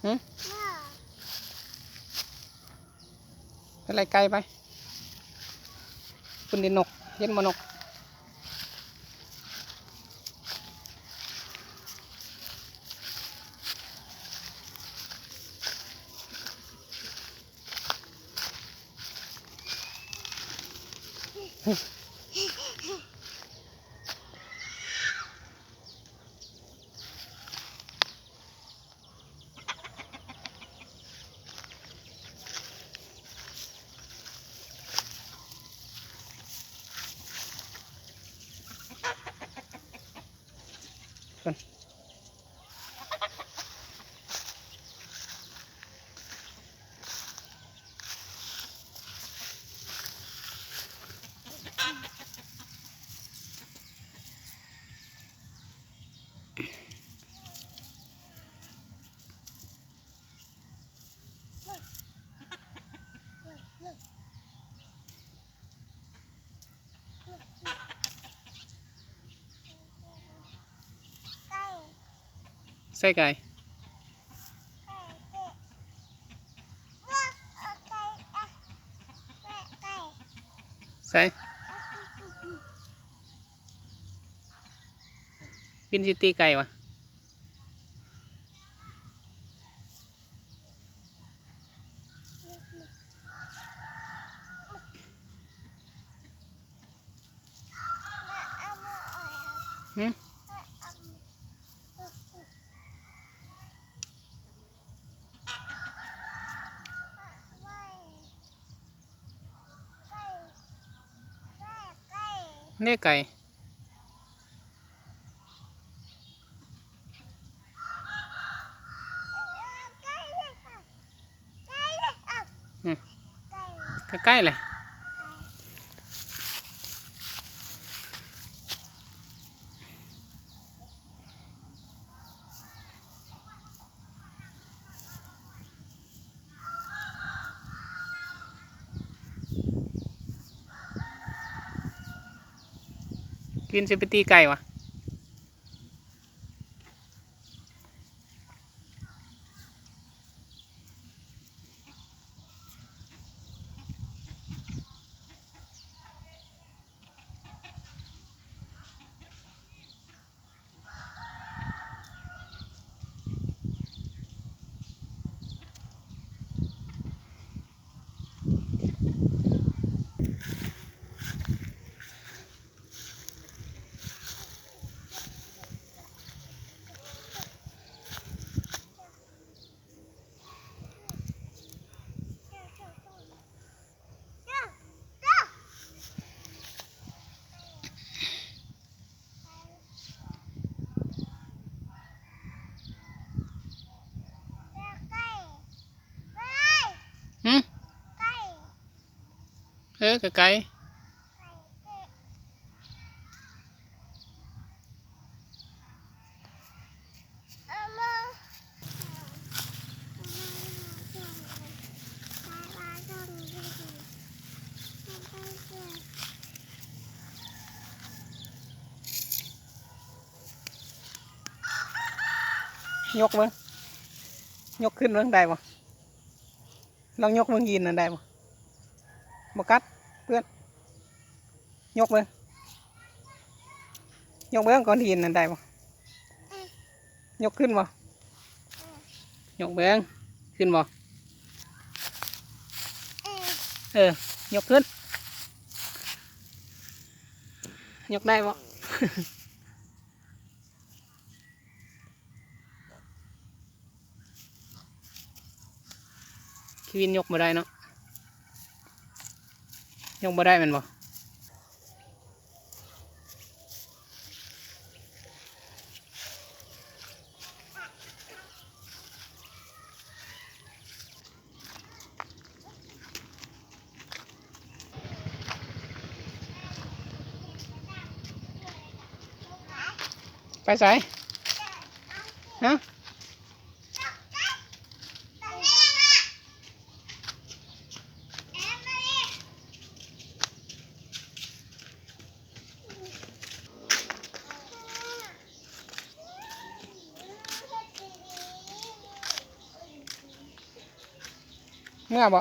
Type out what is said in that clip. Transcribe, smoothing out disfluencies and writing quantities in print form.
อะไรไกลไปคุณดินนกเย็นมานกใส่ไก่ใส่ปินสิตีไก่วะเนี่ยไก่ใกล้ๆเลยกินสิไปตีไก่วะไก่ยกมั้งยกขึ้นมั้งได้ปะลองยกมั้งยินน่ะได้ปะบกัดเพื่อนยกมั้งยกเบื้องก่อนยินน่ะได้ปะยกขึ้นปะยกเบื้องขึ้นปะยกขึ้นยกได้ปะชีวินยกมาได้เนาะยกมาได้มันบ่ไปใส่ฮะ เมื่อบ่